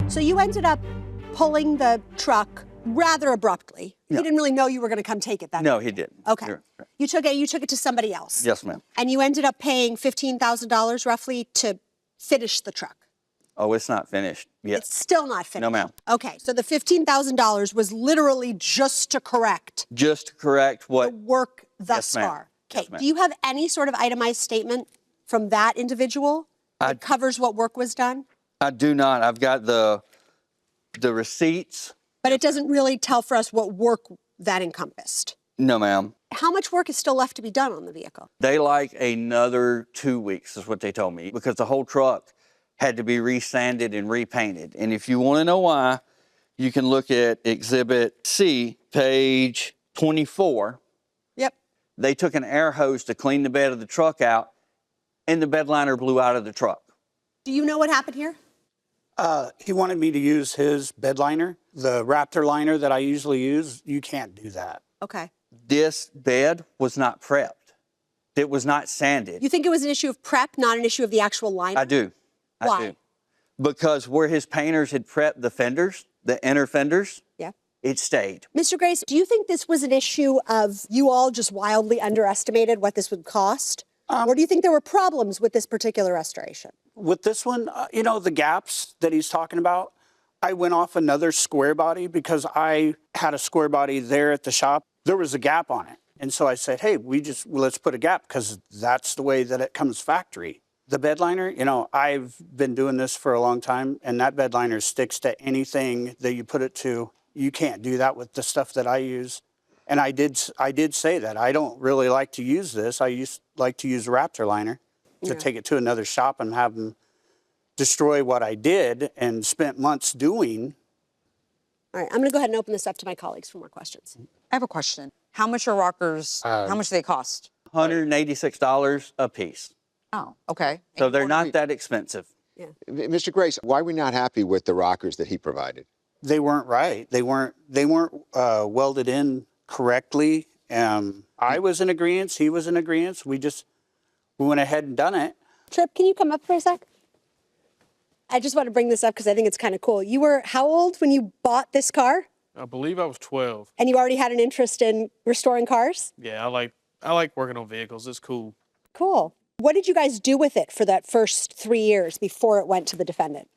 So you ended up pulling the truck rather abruptly. Yeah. He didn't really know you were going to come take it that No, day. he didn't. Okay. You're right. You took it to somebody else. Yes, ma'am. And you ended up paying $15,000 roughly to finish the truck. Oh, it's not finished yet. It's still not finished. No, ma'am. Okay, so the $15,000 was literally just to correct Just to correct the what? work thus Yes, ma'am. far. Okay, Yes, ma'am. do you have any sort of itemized statement from that individual that covers what work was done? I do not. I've got the receipts. But it doesn't really tell for us what work that encompassed. No, ma'am. How much work is still left to be done on the vehicle? They like another 2 weeks is what they told me, because the whole truck had to be resanded and repainted. And if you want to know why, you can look at Exhibit C, page 24. Yep. They took an air hose to clean the bed of the truck out, and the bed liner blew out of the truck. Do you know what happened here? He wanted me to use his bed liner, the Raptor liner that I usually use. You can't do that. Okay. This bed was not prepped. It was not sanded. You think it was an issue of prep, not an issue of the actual liner? I do. Why? I do. Because where his painters had prepped the fenders, the inner fenders, Yeah. it stayed. Mr. Grace, do you think this was an issue of you all just wildly underestimated what this would cost? Or do you think there were problems with this particular restoration? With this one, you know, the gaps that he's talking about, I went off another square body because I had a square body there at the shop. There was a gap on it. And so I said, hey, let's put a gap because that's the way that it comes factory. The bed liner, you know, I've been doing this for a long time, and that bed liner sticks to anything that you put it to. You can't do that with the stuff that I use. And I did say that. I don't really like to use this. I like to use Raptor liner to take it to another shop and have them destroy what I did and spent months doing. All right, I'm going to go ahead and open this up to my colleagues for more questions. I have a question. How much are rockers? How much do they cost? $186 a piece. Oh, okay. So they're not that expensive. Mr. Grace, why are we not happy with the rockers that he provided? They weren't right. They weren't welded in correctly. I was in agreement. He was in agreement. We went ahead and done it. Trip, can you come up for a sec? I just want to bring this up because I think it's kind of cool. You were how old when you bought this car? I believe I was 12. And you already had an interest in restoring cars? Yeah, I like working on vehicles. It's cool. Cool. What did you guys do with it for that first 3 years before it went to the defendant?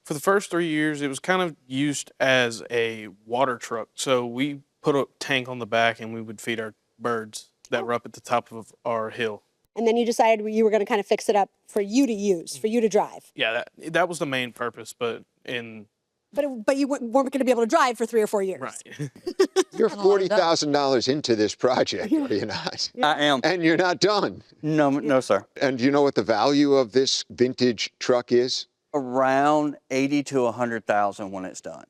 For the first 3 years, it was kind of used as a water truck. So we put a tank on the back and we would feed our birds that were up at the top of our hill. And then you decided you were going to kind of fix it up for you to use, for you to drive. Yeah, that was the main purpose, but you weren't going to be able to drive for 3 or 4 years. right. You're $40,000 into this project, are you not? I am. And you're not done. No, sir. And do you know what the value of this vintage truck is? Around 80 to 100,000 when it's done.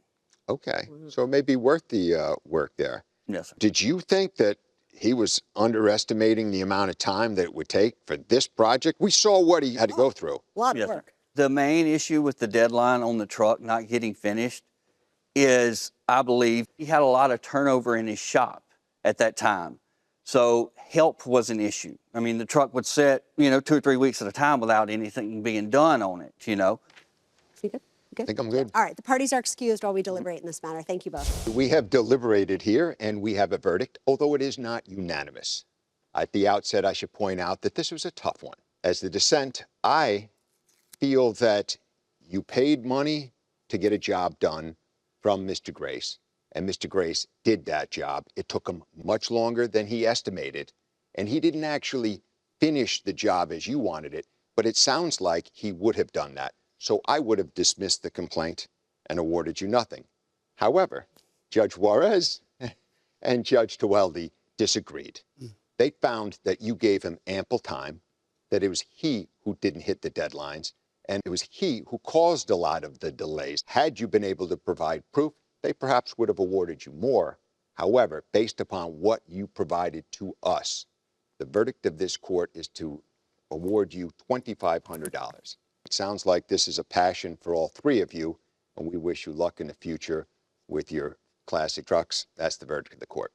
Okay, so it may be worth the work there. Yes, sir. Did you think that he was underestimating the amount of time that it would take for this project? We saw what he had to go through. A lot of Yes, sir. work. The main issue with the deadline on the truck not getting finished is, I believe, he had a lot of turnover in his shop at that time. So help was an issue. I mean, the truck would sit, 2 or 3 weeks at a time without anything being done on it, You good? I think I'm good. All right, the parties are excused while we deliberate in this matter. Thank you both. We have deliberated here, and we have a verdict, although it is not unanimous. At the outset, I should point out that this was a tough one. As the dissent, I feel that you paid money to get a job done from Mr. Grace, and Mr. Grace did that job. It took him much longer than he estimated, and he didn't actually finish the job as you wanted it, but it sounds like he would have done that. So I would have dismissed the complaint and awarded you nothing. However, Judge Juarez and Judge Teweldy disagreed. They found that you gave him ample time, that it was he who didn't hit the deadlines, and it was he who caused a lot of the delays. Had you been able to provide proof, they perhaps would have awarded you more. However, based upon what you provided to us, the verdict of this court is to award you $2,500. It sounds like this is a passion for all three of you, and we wish you luck in the future with your classic trucks. That's the verdict of the court.